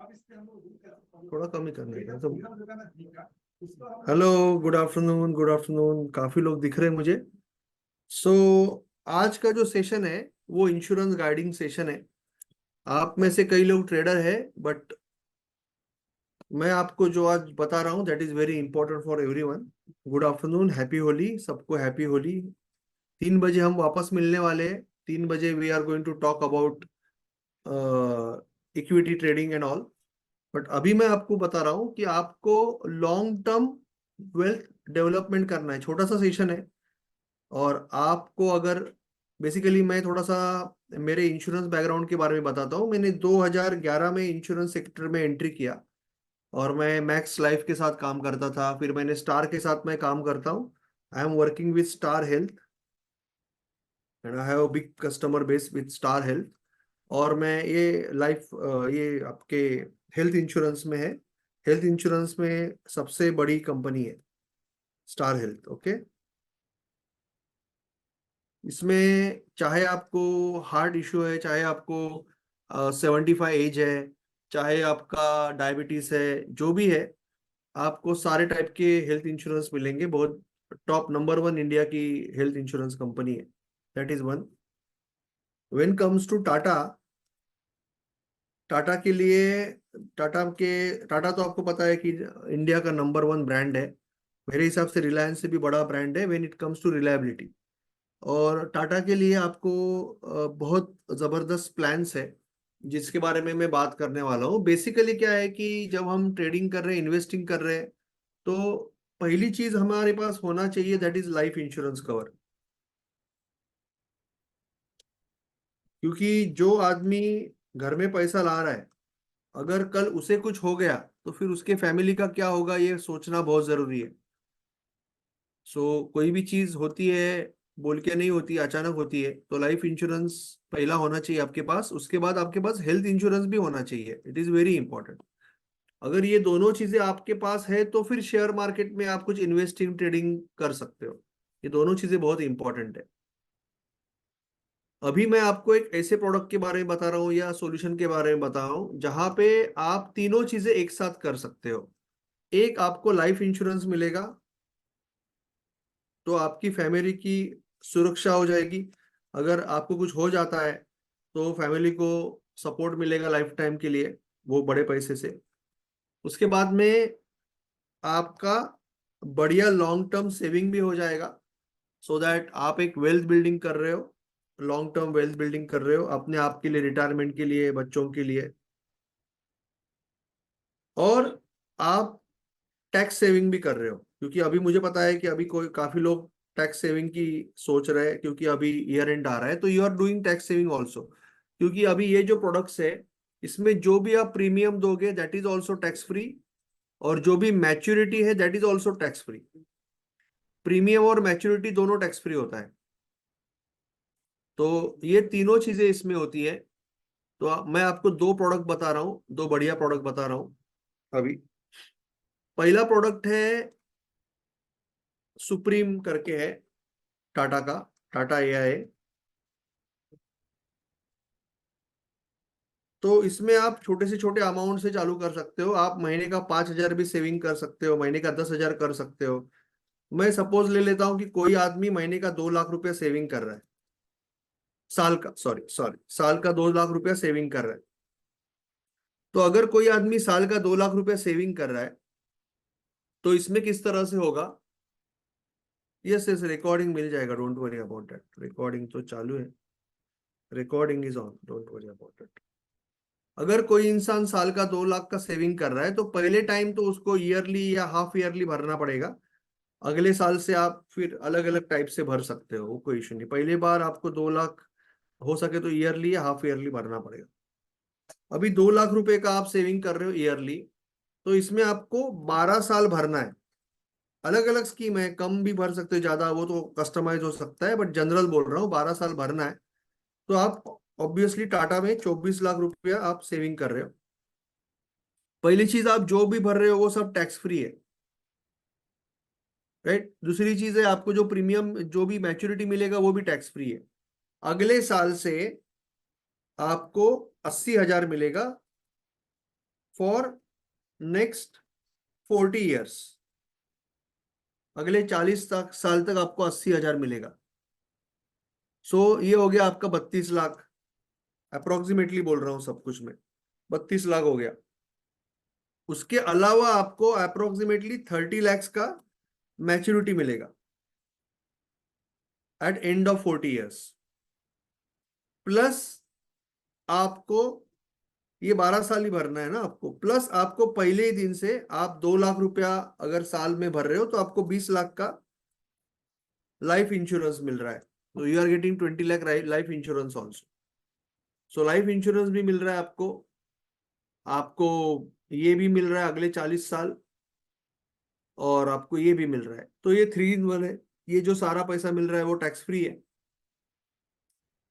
थोड़ा कम ही करने का तो। Hello, good afternoon, good afternoon. काफी लोग दिख रहे हैं मुझे। सो आज का जो सेशन है वो इंश्योरेंस गाइडिंग सेशन है। आप में से कई लोग ट्रेडर है, बट मैं आपको जो आज बता रहा हूँ that is very important for everyone. Good afternoon, happy Holi सबको, हैप्पी होली। 3 बजे हम वापस मिलने वाले हैं। 3 बजे we are going to talk about equity trading and all. But अभी मैं आपको बता रहा हूँ कि आपको लॉन्ग टर्म वेल्थ डेवलपमेंट करना है। छोटा सा सेशन है। और आपको अगर बेसिकली मैं थोड़ा सा मेरे इंश्योरेंस बैकग्राउंड के बारे में बताता हूँ। मैंने 2011 में इंश्योरेंस सेक्टर में एंट्री किया और मैं मैक्स लाइफ के साथ काम करता था। फिर मैंने स्टार के साथ मैं काम करता हूँ। I am working with star health and I have a big customer base with star health. और मैं ये लाइफ ये आपके हेल्थ इंश्योरेंस में है। हेल्थ इंश्योरेंस में सबसे बड़ी कंपनी है स्टार हेल्थ। ओके। इसमें चाहे आपको हार्ट इशू है, चाहे आपको 75 एज है, चाहे आपका डायबिटीज है, जो भी है, आपको सारे टाइप के हेल्थ इंश्योरेंस मिलेंगे। बहुत टॉप नंबर वन इंडिया की हेल्थ इंश्योरेंस कंपनी है। That is one. When comes to Tata, Tata के लिए टाटा तो आपको पता है कि इंडिया का नंबर वन ब्रांड है। मेरे हिसाब से रिलायंस से भी बड़ा ब्रांड है when it comes to reliability. और टाटा के लिए आपको बहुत जबरदस्त प्लान्स है जिसके बारे में मैं बात करने वाला हूँ। बेसिकली क्या है कि जब हम ट्रेडिंग कर रहे हैं, इन्वेस्टिंग कर रहे हैं, तो पहली चीज हमारे पास होना चाहिए that is life insurance cover. क्योंकि जो आदमी घर में पैसा ला रहा है, अगर कल उसे कुछ हो गया तो फिर उसके फैमिली का क्या होगा, ये सोचना बहुत जरूरी है। कोई भी चीज होती है बोल के नहीं होती, अचानक होती है। तो लाइफ इंश्योरेंस पहला होना चाहिए आपके पास। उसके बाद आपके पास हेल्थ इंश्योरेंस भी होना चाहिए। It is very important. अगर ये दोनों चीजें आपके पास है तो फिर शेयर मार्केट में आप कुछ इन्वेस्टिंग ट्रेडिंग कर सकते हो। ये दोनों चीजें बहुत इंपॉर्टेंट है। अभी मैं आपको एक ऐसे प्रोडक्ट के बारे में बता रहा हूँ या सॉल्यूशन के बारे में बता रहा हूँ जहां पे आप तीनों चीजें एक साथ कर सकते हो। एक, आपको लाइफ इंश्योरेंस मिलेगा तो आपकी फैमिली की सुरक्षा हो जाएगी। अगर आपको कुछ हो जाता है तो फैमिली को सपोर्ट मिलेगा लाइफ टाइम के लिए, वो बड़े पैसे से। उसके बाद में आपका बढ़िया लॉन्ग टर्म सेविंग भी हो जाएगा। सो दैट आप एक वेल्थ बिल्डिंग कर रहे हो, लॉन्ग टर्म वेल्थ बिल्डिंग कर रहे हो अपने आप के लिए, रिटायरमेंट के लिए, बच्चों के लिए। और आप टैक्स सेविंग भी कर रहे हो, क्योंकि अभी मुझे पता है कि अभी कोई काफी लोग टैक्स सेविंग की सोच रहे हैं, क्योंकि अभी ईयर एंड आ रहा है। तो you are doing tax saving also. क्योंकि अभी ये जो प्रोडक्ट्स है, इसमें जो भी आप प्रीमियम दोगे that is also tax free. और जो भी मैच्योरिटी है that is also tax free. Premium और मैच्योरिटी दोनों टैक्स फ्री होता है। तो ये तीनों चीजें इसमें होती है। तो मैं आपको दो प्रोडक्ट बता रहा हूँ, दो बढ़िया प्रोडक्ट बता रहा हूँ अभी। पहला प्रोडक्ट है सुप्रीम करके है, टाटा का, टाटा एआई। तो इसमें आप छोटे से छोटे अमाउंट से चालू कर सकते हो। आप महीने का 5,000 भी सेविंग कर सकते हो, महीने का 10,000 कर सकते हो। मैं सपोज ले लेता हूँ कि कोई आदमी महीने का 2 लाख रुपया सेविंग कर रहा है। साल का, सॉरी सॉरी, साल का 2 लाख रुपया सेविंग कर रहा है। तो अगर कोई आदमी साल का 2 लाख रुपया सेविंग कर रहा है तो इसमें किस तरह से होगा। यस यस, रिकॉर्डिंग मिल जाएगा, don't worry about that. Recording तो चालू है, recording is on, don't worry about it. अगर कोई इंसान साल का 2 लाख का सेविंग कर रहा है तो पहले टाइम तो उसको ईयरली या हाफ ईयरली भरना पड़ेगा। अगले साल से आप फिर अलग अलग टाइप से भर सकते हो, वो कोई इशू नहीं। पहली बार आपको 2 लाख हो सके तो ईयरली या हाफ ईयरली भरना पड़ेगा। अभी 2 लाख रुपए का आप सेविंग कर रहे हो ईयरली, तो इसमें आपको 12 साल भरना है। अलग अलग स्कीम है, कम भी भर सकते हो, ज्यादा वो तो कस्टमाइज हो सकता है, बट जनरल बोल रहा हूँ 12 साल भरना है। तो आप ऑब्वियसली टाटा में 24 लाख रुपया आप सेविंग कर रहे हो। पहली चीज, आप जो भी भर रहे हो वो सब टैक्स फ्री है, राइट। दूसरी चीज है, आपको जो प्रीमियम, जो भी मैच्योरिटी मिलेगा वो भी टैक्स फ्री है। अगले साल से आपको 80,000 मिलेगा फॉर नेक्स्ट 40 years। अगले 40 साल तक आपको 80,000 मिलेगा। सो ये हो गया आपका 32 लाख, अप्रोक्सीमेटली बोल रहा हूं सब कुछ में, 32 लाख हो गया। उसके अलावा आपको अप्रोक्सीमेटली 30 lakhs का मैच्योरिटी मिलेगा at end of 40 years। Plus आपको ये 12 साल ही भरना है ना आपको, प्लस आपको पहले ही दिन से आप 2 लाख रुपया अगर साल में भर रहे हो तो आपको 20 लाख का लाइफ इंश्योरेंस मिल रहा है। तो you are getting 20 lakh life insurance also. So life insurance भी मिल रहा है आपको, आपको ये भी मिल रहा है अगले 40 साल, और आपको ये भी मिल रहा है। तो ये 3 in 1 है। ये जो सारा पैसा मिल रहा है वो टैक्स फ्री है।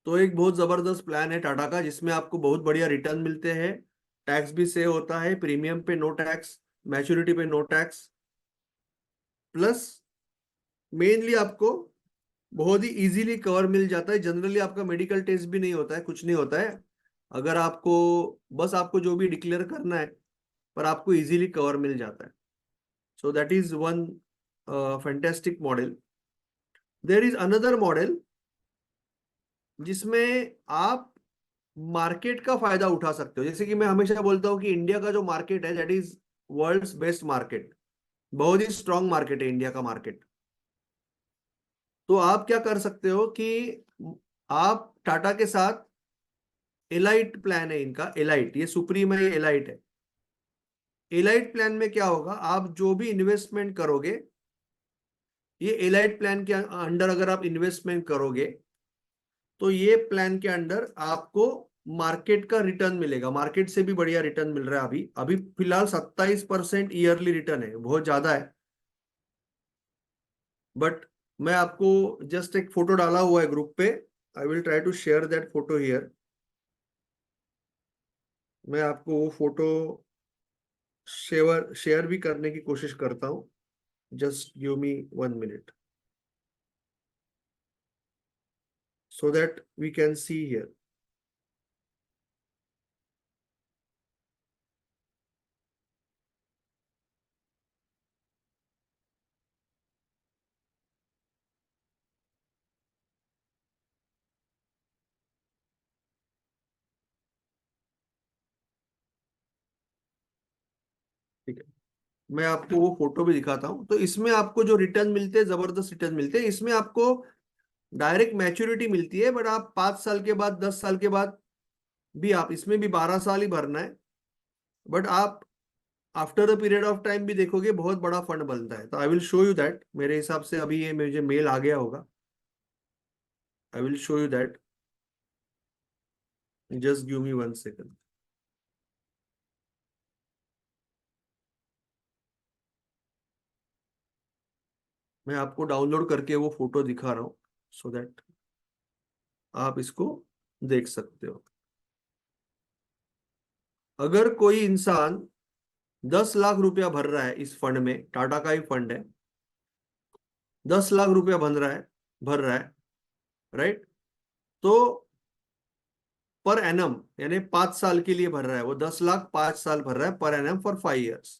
तो एक बहुत जबरदस्त प्लान है टाटा का, जिसमें आपको बहुत बढ़िया रिटर्न मिलते हैं, टैक्स भी सेव होता है, प्रीमियम पे नो टैक्स, मैच्योरिटी पे नो टैक्स, प्लस मेनली आपको बहुत ही इजीली कवर मिल जाता है। जनरली आपका मेडिकल टेस्ट भी नहीं होता है, कुछ नहीं होता है। अगर आपको बस आपको जो भी डिक्लेयर करना है, पर आपको इजीली कवर मिल जाता है। So that is one fantastic model. There is another model जिसमें आप मार्केट का फायदा उठा सकते हो। जैसे कि मैं हमेशा बोलता हूं कि इंडिया का जो मार्केट है that is world's best market, बहुत ही स्ट्रांग मार्केट है इंडिया का मार्केट। तो आप क्या कर सकते हो कि आप टाटा के साथ एलाइट प्लान है इनका, एलाइट, ये सुप्रीम है, ये एलाइट है। एलाइट प्लान में क्या होगा, आप जो भी इन्वेस्टमेंट करोगे, ये एलाइट प्लान के अंडर अगर आप इन्वेस्टमेंट करोगे तो ये प्लान के अंडर आपको मार्केट का रिटर्न मिलेगा। मार्केट से भी बढ़िया रिटर्न मिल रहा है अभी अभी फिलहाल 27% ईयरली रिटर्न है, बहुत ज्यादा है। बट मैं आपको जस्ट एक फोटो डाला हुआ है ग्रुप पे, I will try to share that photo here. मैं आपको वो फोटो शेयर शेयर भी करने की कोशिश करता हूँ। Just give me 1 minute so that we can see here। ठीक है, मैं आपको वो फोटो भी दिखाता हूँ। तो इसमें आपको जो रिटर्न मिलते हैं, जबरदस्त रिटर्न मिलते हैं। इसमें आपको डायरेक्ट मैच्योरिटी मिलती है, बट आप 5 साल के बाद, 10 साल के बाद भी, आप इसमें भी 12 साल ही भरना है। बट आप after a period of time भी देखोगे बहुत बड़ा फंड बनता है। तो I will show you that. मेरे हिसाब से अभी ये मुझे मेल आ गया होगा, I will show you that. Just give me 1 second। मैं आपको डाउनलोड करके वो फोटो दिखा रहा हूँ सो दैट आप इसको देख सकते हो। अगर कोई इंसान 10 लाख रुपया भर रहा है इस फंड में, टाटा का ही फंड है, 10 लाख रुपया भर रहा है राइट। तो पर एनम, यानी 5 साल के लिए भर रहा है वो, 10 लाख 5 साल भर रहा है पर एनम फॉर 5 years।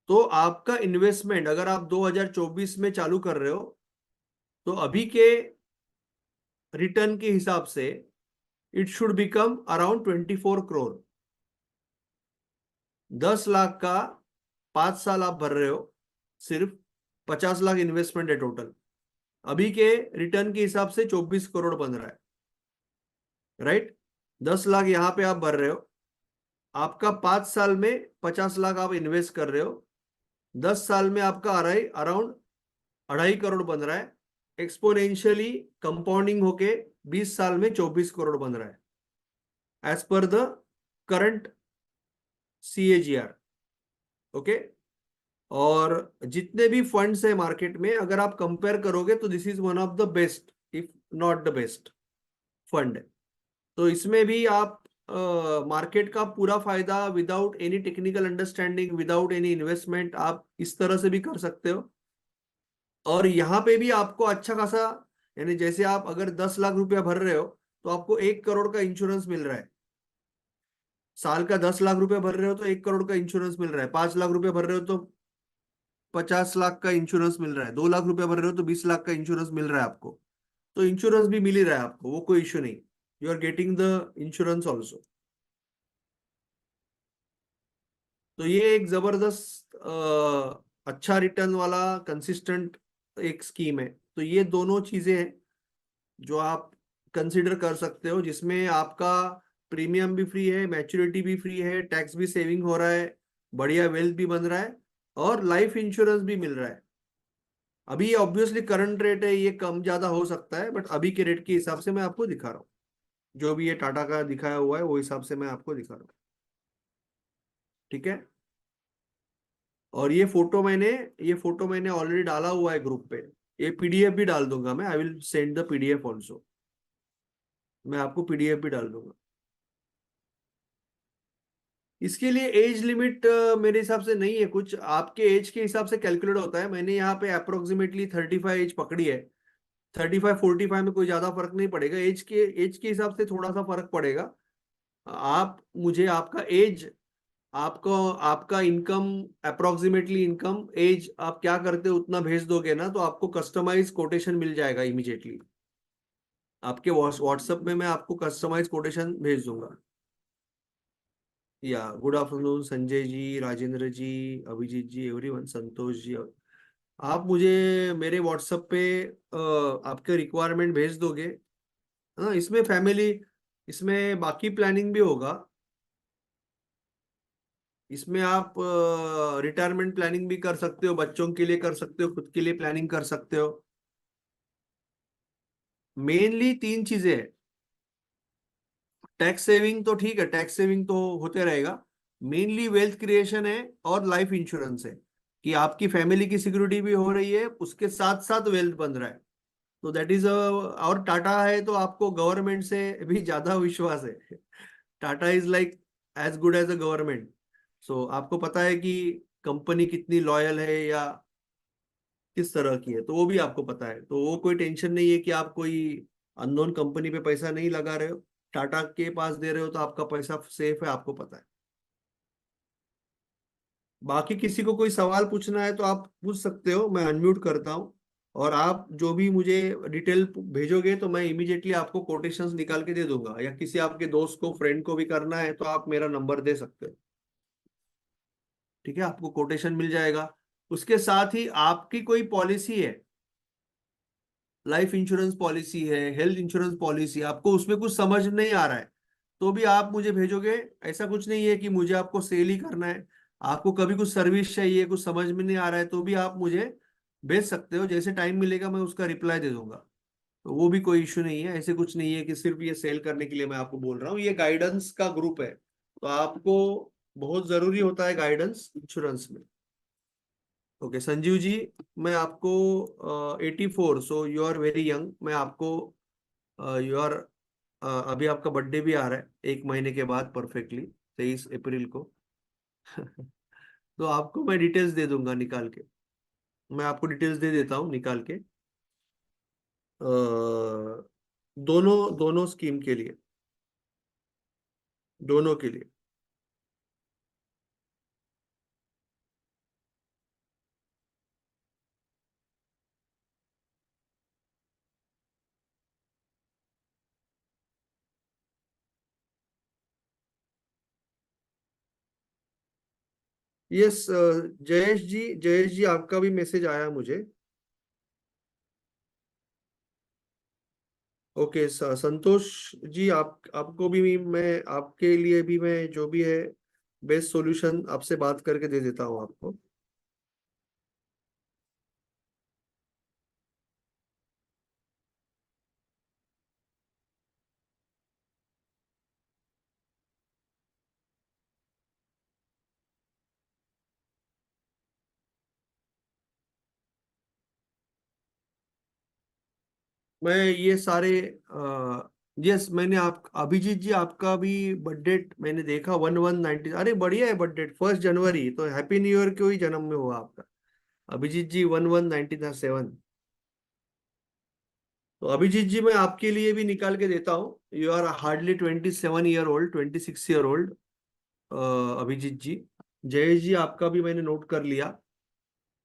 तो आपका इन्वेस्टमेंट अगर आप 2024 में चालू कर रहे हो तो अभी के रिटर्न के हिसाब से it should become around 24 crore. 10 lakh का 5 साल आप भर रहे हो, सिर्फ 50 लाख इन्वेस्टमेंट है टोटल, अभी के रिटर्न के हिसाब से 24 करोड़ बन रहा है राइट। 10 लाख यहां पे आप भर रहे हो, आपका 5 साल में 50 लाख आप इन्वेस्ट कर रहे हो, 10 साल में आपका अराउंड 2.5 करोड़ बन रहा है। एक्सपोनेंशियली कंपाउंडिंग होके 20 साल में 24 करोड़ बन रहा है as per the current CAGR। Okay, और जितने भी फंड्स है मार्केट में अगर आप कंपेयर करोगे तो this is one of the best, if not the best fund है। तो इसमें भी आप मार्केट का पूरा फायदा without any technical understanding, without any investment, आप इस तरह से भी कर सकते हो। और यहाँ पे भी आपको अच्छा खासा, यानी जैसे आप अगर 10 लाख रुपया भर रहे हो तो आपको 1 करोड़ का इंश्योरेंस मिल रहा है। साल का 10 लाख रुपए भर रहे हो तो 1 करोड़ का इंश्योरेंस मिल रहा है, 5 लाख रुपए भर रहे हो तो 50 लाख का इंश्योरेंस मिल रहा है, 2 लाख रुपए भर रहे हो तो 20 लाख का इंश्योरेंस मिल रहा है आपको। तो इंश्योरेंस भी मिल ही रहा है आपको, वो कोई इश्यू नहीं। You are getting the insurance also. तो ये एक जबरदस्त अच्छा रिटर्न वाला कंसिस्टेंट एक स्कीम है। तो ये दोनों चीजें हैं जो आप कंसिडर कर सकते हो, जिसमें आपका प्रीमियम भी फ्री है, मैच्योरिटी भी फ्री है, टैक्स भी सेविंग हो रहा है, बढ़िया वेल्थ भी बन रहा है, और लाइफ इंश्योरेंस भी मिल रहा है। अभी ये ऑब्वियसली करंट रेट है, ये कम ज्यादा हो सकता है, बट अभी के रेट के हिसाब से मैं आपको दिखा रहा हूँ। जो भी ये टाटा का दिखाया हुआ है वो हिसाब से मैं आपको दिखा रहा हूँ। ठीक है। और ये फोटो मैंने ऑलरेडी डाला हुआ है ग्रुप पे। ये पीडीएफ भी डाल दूंगा मैं, I will send the PDF also. मैं आपको पीडीएफ भी डाल दूंगा। इसके लिए एज लिमिट मेरे हिसाब से नहीं है कुछ, आपके एज के हिसाब से कैलकुलेट होता है। मैंने यहाँ पे अप्रोक्सीमेटली 35 एज पकड़ी है। 35 45 में कोई ज्यादा फर्क नहीं पड़ेगा, एज के हिसाब से थोड़ा सा फर्क पड़ेगा। आप मुझे आपका एज, आपको आपका इनकम, अप्रोक्सीमेटली इनकम, एज, आप क्या करते हो उतना भेज दोगे ना, तो आपको कस्टमाइज कोटेशन मिल जाएगा इमीडिएटली। आपके व्हाट्सएप में मैं आपको कस्टमाइज कोटेशन भेज दूंगा। या गुड आफ्टरनून संजय जी, राजेंद्र जी, अभिजीत जी, एवरीवन, संतोष जी। आप मुझे मेरे व्हाट्सएप पे आपके रिक्वायरमेंट भेज दोगे। हाँ, इसमें फैमिली, इसमें बाकी प्लानिंग भी होगा। इसमें आप रिटायरमेंट प्लानिंग भी कर सकते हो, बच्चों के लिए कर सकते हो, खुद के लिए प्लानिंग कर सकते हो। मेनली 3 चीजें हैं। टैक्स सेविंग तो ठीक है, टैक्स सेविंग तो होते रहेगा। मेनली वेल्थ क्रिएशन है और लाइफ इंश्योरेंस है, कि आपकी फैमिली की सिक्योरिटी भी हो रही है, उसके साथ साथ वेल्थ बन रहा है। तो दैट इज और टाटा है तो आपको गवर्नमेंट से भी ज्यादा विश्वास है। Tata is like as good as a government. So आपको पता है कि कंपनी कितनी लॉयल है या किस तरह की है, तो वो भी आपको पता है। तो वो कोई टेंशन नहीं है कि आप कोई अननोन कंपनी पे पैसा नहीं लगा रहे हो। टाटा के पास दे रहे हो तो आपका पैसा सेफ है, आपको पता है। बाकी किसी को कोई सवाल पूछना है तो आप पूछ सकते हो, मैं अनम्यूट करता हूँ। और आप जो भी मुझे डिटेल भेजोगे तो मैं इमीडिएटली आपको कोटेशंस निकाल के दे दूंगा, या किसी आपके दोस्त को, फ्रेंड को भी करना है तो आप मेरा नंबर दे सकते हो। ठीक है, आपको कोटेशन मिल जाएगा। उसके साथ ही आपकी कोई पॉलिसी है, लाइफ इंश्योरेंस पॉलिसी है, हेल्थ इंश्योरेंस पॉलिसी, आपको उसमें कुछ समझ नहीं आ रहा है, तो भी आप मुझे भेजोगे। ऐसा कुछ नहीं है कि मुझे आपको सेल ही करना है। आपको कभी कुछ सर्विस चाहिए, कुछ समझ में नहीं आ रहा है, तो भी आप मुझे भेज सकते हो। जैसे टाइम मिलेगा मैं उसका रिप्लाई दे दूंगा। तो वो भी कोई इश्यू नहीं है। ऐसे कुछ नहीं है कि सिर्फ ये सेल करने के लिए मैं आपको बोल रहा हूँ। ये गाइडेंस का ग्रुप है, तो आपको बहुत जरूरी होता है गाइडेंस इंश्योरेंस में। ओके संजीव जी, मैं आपको 84, so you are very young. मैं आपको यू आर अभी आपका बर्थडे भी आ रहा है 1 महीने के बाद परफेक्टली, 23 अप्रैल को। तो आपको मैं डिटेल्स दे दूंगा निकाल के। मैं आपको डिटेल्स दे देता हूँ निकाल के, दोनों दोनों स्कीम के लिए, दोनों के लिए। यस जयेश जी, जयेश जी आपका भी मैसेज आया मुझे। ओके संतोष जी, आप आपको भी मैं, आपके लिए भी मैं जो भी है बेस्ट सॉल्यूशन आपसे बात करके दे देता हूँ आपको। मैं ये सारे यस, मैंने आप अभिजीत जी आपका भी बर्थडे मैंने देखा, 1190। अरे बढ़िया है बर्थडे, 1 जनवरी, तो हैप्पी न्यू ईयर को ही जन्म में हुआ आपका। अभिजीत जी 1197। तो अभिजीत जी मैं आपके लिए भी निकाल के देता हूँ। You are hardly 27 year old, 26 year old. Abhijit ji. Jayesh ji, आपका भी मैंने नोट कर लिया।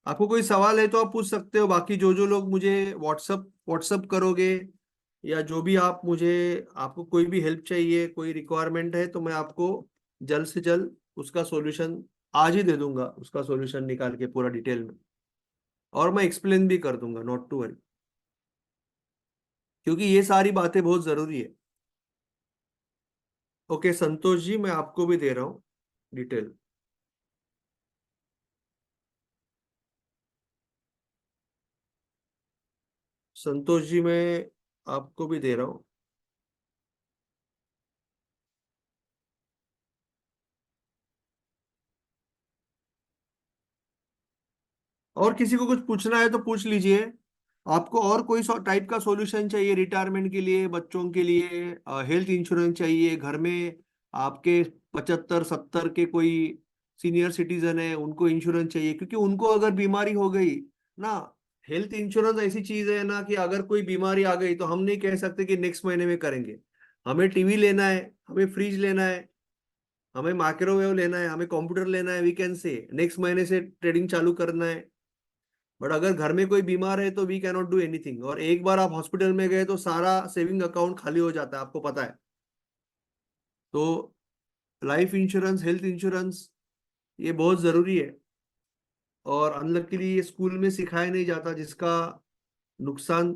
आपको कोई सवाल है तो आप पूछ सकते हो। बाकी जो जो लोग मुझे व्हाट्सअप व्हाट्सअप करोगे, या जो भी आप मुझे, आपको कोई भी हेल्प चाहिए, कोई रिक्वायरमेंट है, तो मैं आपको जल्द से जल्द उसका सॉल्यूशन आज ही दे दूंगा, उसका सॉल्यूशन निकाल के पूरा डिटेल में। और मैं एक्सप्लेन भी कर दूंगा, नॉट टू वरी, क्योंकि ये सारी बातें बहुत जरूरी है। ओके संतोष जी, मैं आपको भी दे रहा हूँ डिटेल। संतोष जी, मैं आपको भी दे रहा हूँ। और किसी को कुछ पूछना है तो पूछ लीजिए। आपको और कोई टाइप का सॉल्यूशन चाहिए रिटायरमेंट के लिए, बच्चों के लिए, हेल्थ इंश्योरेंस चाहिए घर में, आपके 75 70 के कोई सीनियर सिटीजन है उनको इंश्योरेंस चाहिए, क्योंकि उनको अगर बीमारी हो गई ना, हेल्थ इंश्योरेंस ऐसी चीज है ना कि अगर कोई बीमारी आ गई तो हम नहीं कह सकते कि नेक्स्ट महीने में करेंगे। हमें टीवी लेना है, हमें फ्रिज लेना है, हमें माइक्रोवेव लेना है, हमें कंप्यूटर लेना है, वी कैन से नेक्स्ट महीने से ट्रेडिंग चालू करना है। बट अगर घर में कोई बीमार है तो we can not do anything, और एक बार आप हॉस्पिटल में गए तो सारा सेविंग अकाउंट खाली हो जाता है, आपको पता है। तो लाइफ इंश्योरेंस, हेल्थ इंश्योरेंस, ये बहुत जरूरी है। और अनलकीली ये स्कूल में सिखाया नहीं जाता, जिसका नुकसान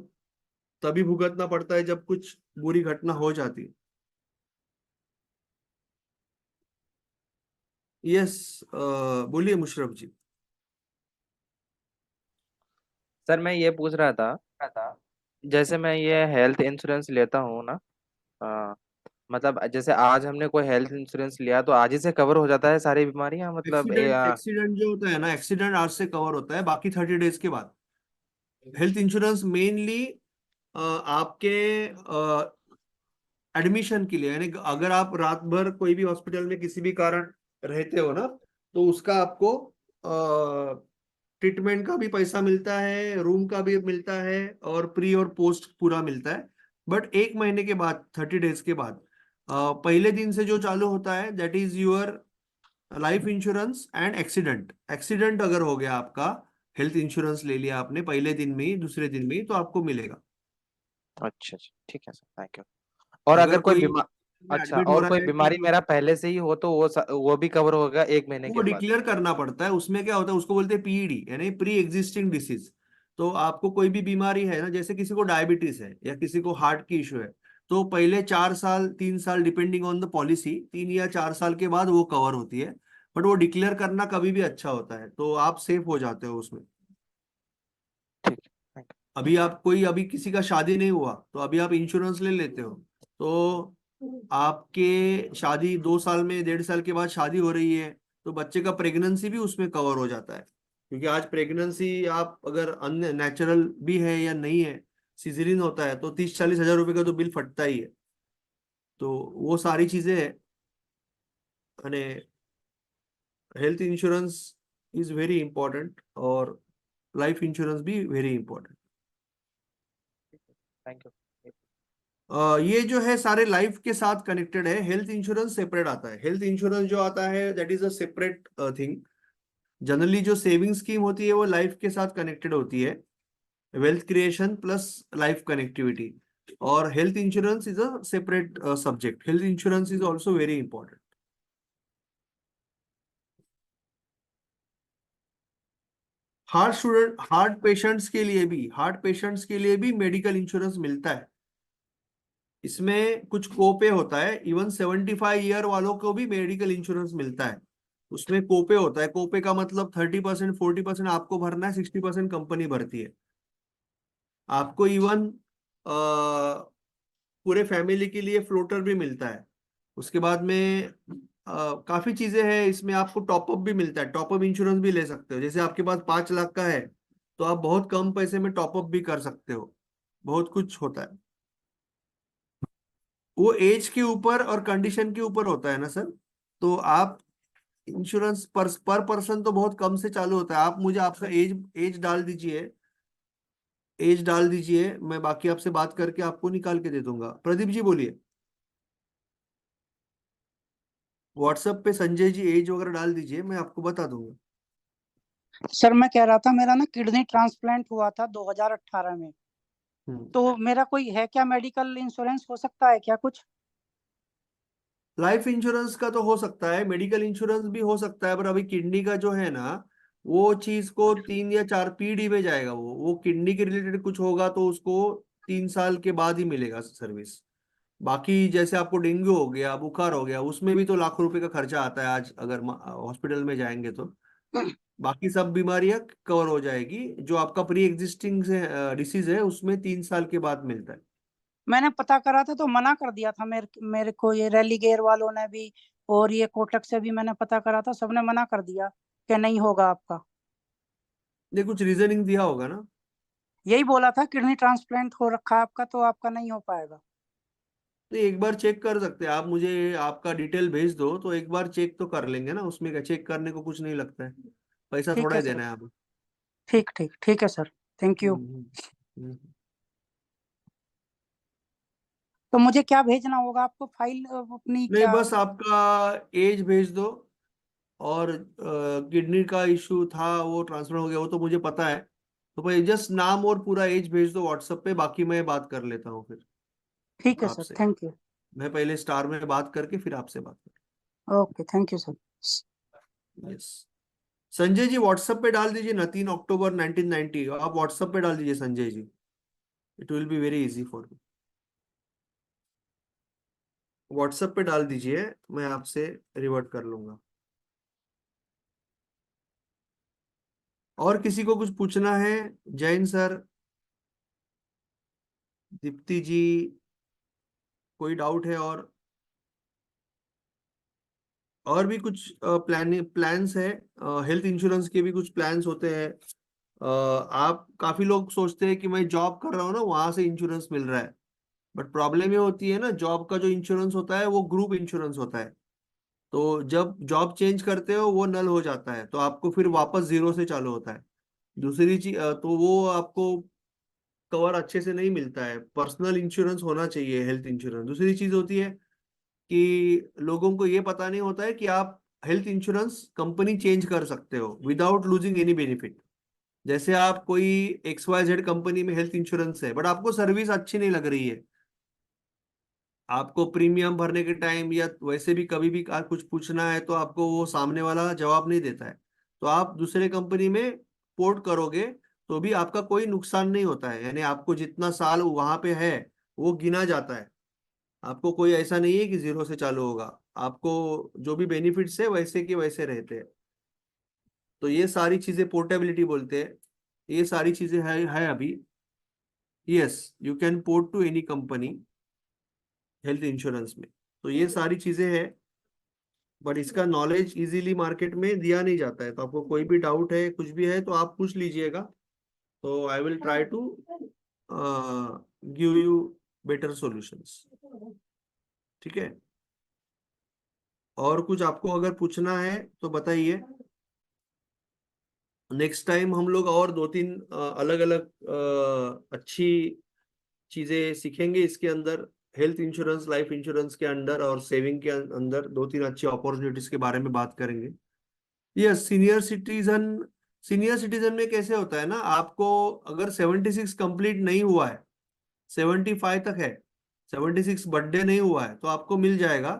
तभी भुगतना पड़ता है जब कुछ बुरी घटना हो जाती है। यस, बोलिए मुशरफ जी। सर मैं ये पूछ रहा था, जैसे मैं ये हेल्थ इंश्योरेंस लेता हूँ ना, अ, मतलब जैसे आज हमने कोई हेल्थ इंश्योरेंस लिया तो आज ही से कवर हो जाता है सारी बीमारियां, मतलब एक्सीडेंट एक्सीडेंट जो होता है ना, एक्सीडेंट आज से कवर होता है, बाकी 30 डेज के बाद। हेल्थ इंश्योरेंस मेनली आपके एडमिशन के लिए, यानी अगर आप रात भर कोई भी हॉस्पिटल में किसी भी कारण रहते हो ना, तो उसका आपको ट्रीटमेंट का भी पैसा मिलता है, रूम का भी मिलता है, और प्री और पोस्ट पूरा मिलता है। बट एक महीने के बाद, 30 डेज के बाद, पहले दिन से जो चालू होता है, that is your life insurance and accident. Accident अगर हो गया आपका, हेल्थ इंश्योरेंस ले लिया आपने पहले दिन में ही, दूसरे दिन में ही, तो आपको मिलेगा। अच्छा अच्छा, ठीक है सर, थैंक यू। और अगर अगर कोई कोई बीमार, अच्छा, एडमिट हो और कोई रहा है बीमारी तो मेरा पहले से ही हो तो वो भी कवर होगा 1 महीने वो के बाद? डिक्लेयर करना पड़ता है। उसमें क्या होता है, उसको बोलते हैं पीईडी, यानी प्री एग्जिस्टिंग डिसीज। तो आपको कोई भी बीमारी है ना, जैसे किसी को डायबिटीज है या किसी को हार्ट की इश्यू है, तो पहले 4 साल 3 साल, डिपेंडिंग ऑन द पॉलिसी, 3 या 4 साल के बाद वो कवर होती है। बट वो डिक्लेयर करना कभी भी अच्छा होता है, तो आप सेफ हो जाते हो उसमें। ठीक है, थैंक अभी आप कोई, अभी किसी का शादी नहीं हुआ तो अभी आप इंश्योरेंस ले लेते हो, तो आपके शादी 2 साल में, 1.5 साल के बाद शादी हो रही है, तो बच्चे का प्रेगनेंसी भी उसमें कवर हो जाता है। क्योंकि आज प्रेगनेंसी आप अगर अन्य नेचुरल भी है या नहीं है, सिजेरियन होता है, तो 30 40 हजार रुपए का तो बिल फटता ही है। तो वो सारी चीजें हैं। यानी health insurance is very important, और लाइफ इंश्योरेंस भी very important. You, thank you. ये जो है सारे लाइफ के साथ कनेक्टेड है। हेल्थ इंश्योरेंस सेपरेट आता है। हेल्थ इंश्योरेंस जो आता है, that is a separate thing. Generally जो सेविंग स्कीम होती है वो लाइफ के साथ कनेक्टेड होती है, wealth creation plus life connectivity. और health insurance is a separate subject. Health insurance is also very important. Heart patients के लिए भी मेडिकल इंश्योरेंस मिलता है। इसमें कुछ कोपे होता है, इवन 75 ईयर वालों को भी मेडिकल इंश्योरेंस मिलता है। उसमें कोपे होता है, कोपे का मतलब 30% 40% आपको भरना है, 60% कंपनी भरती है। आपको इवन पूरे फैमिली के लिए फ्लोटर भी मिलता है। उसके बाद में काफी चीजें हैं इसमें। आपको टॉपअप भी मिलता है, टॉपअप इंश्योरेंस भी ले सकते हो। जैसे आपके पास 5 लाख का है, तो आप बहुत कम पैसे में टॉपअप भी कर सकते हो। बहुत कुछ होता है। वो एज के ऊपर और कंडीशन के ऊपर होता है ना सर। तो आप इंश्योरेंस पर पर्सन तो बहुत कम से चालू होता है। आप मुझे आपका एज एज डाल दीजिए, एज डाल दीजिए, मैं बाकी आपसे बात करके आपको निकाल के दे दूंगा। प्रदीप जी बोलिए। व्हाट्सएप पे संजय जी एज वगैरह डाल दीजिए, मैं आपको बता दूंगा। सर मैं कह रहा था, मेरा ना किडनी ट्रांसप्लांट हुआ था 2018 में। हम्म। तो मेरा कोई है क्या, मेडिकल इंश्योरेंस हो सकता है क्या कुछ? लाइफ इंश्योरेंस का तो हो सकता है, मेडिकल इंश्योरेंस भी हो सकता है, पर अभी किडनी का जो है ना, वो चीज को 3 या 4 पीढ़ी में जाएगा। वो किडनी के रिलेटेड कुछ होगा तो उसको 3 साल के बाद ही मिलेगा सर्विस। बाकी जैसे आपको डेंगू हो गया, बुखार हो गया, उसमें भी तो लाखों रुपए का खर्चा आता है आज, अगर हॉस्पिटल में जाएंगे तो। बाकी सब बीमारियां कवर हो जाएगी। जो आपका प्री एग्जिस्टिंग से डिसीज है उसमें 3 साल के बाद मिलता है। मैंने पता करा था तो मना कर दिया था मेरे मेरे को, ये रेलीगेयर वालों ने भी, और ये कोटक से भी मैंने पता करा था, सबने मना कर दिया कि नहीं होगा आपका। ये कुछ रीजनिंग दिया होगा ना। यही बोला था, किडनी ट्रांसप्लांट हो रखा है आपका तो आपका नहीं हो पाएगा। तो एक बार चेक कर सकते हैं आप, मुझे आपका डिटेल भेज दो तो एक बार चेक तो कर लेंगे ना, उसमें क्या चेक करने को कुछ नहीं लगता है, पैसा ठीक थोड़ा है ही सर। देना है आप। ठीक ठीक ठीक है सर। Thank you. हम्म, हम्म। तो मुझे क्या भेजना होगा आपको, फाइल अपनी नहीं, क्या? बस आपका एज भेज दो, और किडनी का इशू था वो ट्रांसफर हो गया वो तो मुझे पता है। तो भाई जस्ट नाम और पूरा एज भेज दो व्हाट्सएप पे, बाकी मैं बात कर लेता हूँ फिर ठीक है सर, आपसे। Thank you. मैं पहले स्टार में बात करके फिर आपसे बात ओके, थैंक यू सर। कर। यस। संजय जी व्हाट्सएप पे डाल दीजिए ना, 3 अक्टूबर 1990, आप व्हाट्सएप पे डाल दीजिए Sanjay ji. It will be very easy for you. WhatsApp पे डाल दीजिए, मैं आपसे रिवर्ट कर लूंगा। और किसी को कुछ पूछना है? जैन सर, दीप्ति जी, कोई डाउट है? और भी कुछ प्लान्स है, हेल्थ इंश्योरेंस के भी कुछ प्लान्स होते हैं। आप काफी लोग सोचते हैं कि मैं जॉब कर रहा हूँ ना, वहां से इंश्योरेंस मिल रहा है। बट प्रॉब्लम ये होती है ना, जॉब का जो इंश्योरेंस होता है वो ग्रुप इंश्योरेंस होता है। तो जब जॉब चेंज करते हो वो नल हो जाता है, तो आपको फिर वापस जीरो से चालू होता है। दूसरी चीज, तो वो आपको कवर अच्छे से नहीं मिलता है। पर्सनल इंश्योरेंस होना चाहिए, हेल्थ इंश्योरेंस। दूसरी चीज होती है कि लोगों को ये पता नहीं होता है कि आप हेल्थ इंश्योरेंस कंपनी चेंज कर सकते हो विदाउट लूजिंग एनी बेनिफिट। जैसे आप कोई XYZ कंपनी में हेल्थ इंश्योरेंस है, बट आपको सर्विस अच्छी नहीं लग रही है, आपको प्रीमियम भरने के टाइम या वैसे भी कभी भी कुछ पूछना है तो आपको वो सामने वाला जवाब नहीं देता है, तो आप दूसरे कंपनी में पोर्ट करोगे तो भी आपका कोई नुकसान नहीं होता है। यानी आपको जितना साल वहां पे है वो गिना जाता है। आपको कोई ऐसा नहीं है कि जीरो से चालू होगा, आपको जो भी बेनिफिट्स है वैसे के वैसे रहते हैं। तो ये सारी चीजें पोर्टेबिलिटी बोलते हैं, ये सारी चीजें है अभी। Yes, you can port to any company health insurance में। तो ये सारी चीजें हैं, बट इसका नॉलेज इजीली मार्केट में दिया नहीं जाता है। तो आपको कोई भी डाउट है, कुछ भी है तो आप पूछ लीजिएगा, तो I will try to give you better solutions. ठीक है। और कुछ आपको अगर पूछना है तो बताइए। नेक्स्ट टाइम हम लोग और 2-3 अलग अलग अच्छी चीजें सीखेंगे इसके अंदर। हेल्थ इंश्योरेंस, लाइफ इंश्योरेंस के अंदर और सेविंग के अंदर 2-3 अच्छी अपॉर्चुनिटीज के बारे में बात करेंगे। यस, सीनियर सिटीजन में कैसे होता है ना, आपको अगर 76 कंप्लीट नहीं हुआ है, 75 तक है, 76 बर्थडे नहीं हुआ है, तो आपको मिल जाएगा।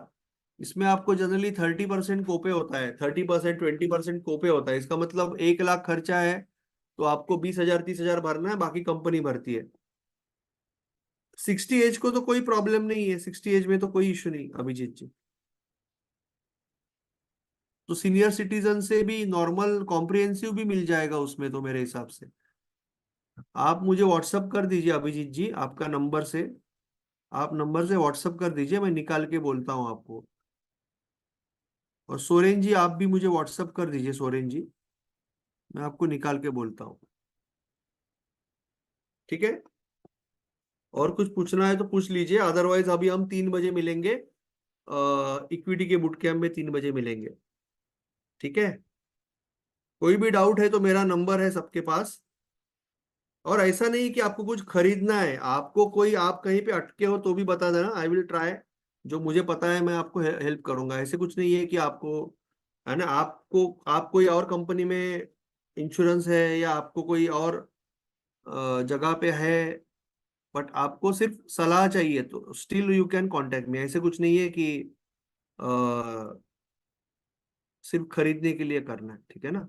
इसमें आपको जनरली 30% कोपे होता है, 30% 20% कोपे होता है। इसका मतलब 1 लाख खर्चा है तो आपको 20,000 30,000 भरना है, बाकी कंपनी भरती है। 60 एज को तो कोई प्रॉब्लम नहीं है, 60 एज में तो कोई इशू नहीं अभिजीत जी। तो सीनियर सिटीजन से भी नॉर्मल कॉम्प्रिहेंसिव भी मिल जाएगा उसमें तो मेरे हिसाब से। आप मुझे व्हाट्सअप कर दीजिए अभिजीत जी, आपका नंबर से, आप नंबर से व्हाट्सअप कर दीजिए, मैं निकाल के बोलता हूँ आपको। और सोरेन जी आप भी मुझे व्हाट्सअप कर दीजिए, सोरेन जी, मैं आपको निकाल के बोलता हूँ। ठीक है। और कुछ पूछना है तो पूछ लीजिए, अदरवाइज अभी हम 3 बजे मिलेंगे, इक्विटी के बुट कैंप में 3 बजे मिलेंगे। ठीक है। कोई भी डाउट है तो मेरा नंबर है सबके पास। और ऐसा नहीं कि आपको कुछ खरीदना है, आपको कोई, आप कहीं पे अटके हो तो भी बता देना, आई विल ट्राई जो मुझे पता है मैं आपको हेल्प करूंगा। ऐसे कुछ नहीं है कि आपको, है ना, आपको, आप कोई और कंपनी में इंश्योरेंस है या आपको कोई और जगह पे है, बट आपको सिर्फ सलाह चाहिए तो still you can contact me. ऐसे कुछ नहीं है कि सिर्फ खरीदने के लिए करना है, ठीक है ना।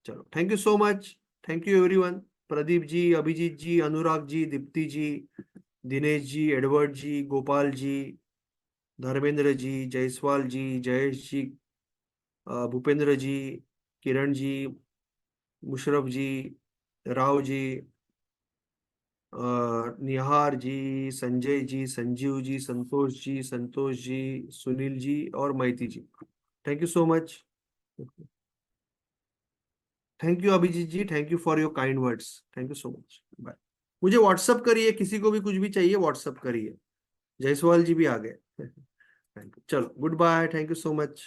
चलो, thank you so much, thank you everyone. Pradeep ji, Abhijit ji, Anurag ji, Deepti ji, Dinesh ji, Edward ji, Gopal ji, Dharmendra ji, Jaiswal ji, Jayesh ji, Bhupendra ji, Kiran ji, Musharraf ji, Rao ji, Nihar ji, Sanjay ji, Sanjeev ji, Santosh ji, Sunil ji और Maiti ji. Thank you so much. Thank you Abhijit ji, thank you for your kind words, thank you so much, bye. मुझे व्हाट्सअप करिए, किसी को भी कुछ भी चाहिए व्हाट्सअप करिए। जायसवाल जी भी आ गए। थैंक यू, चलो good bye, thank you so much.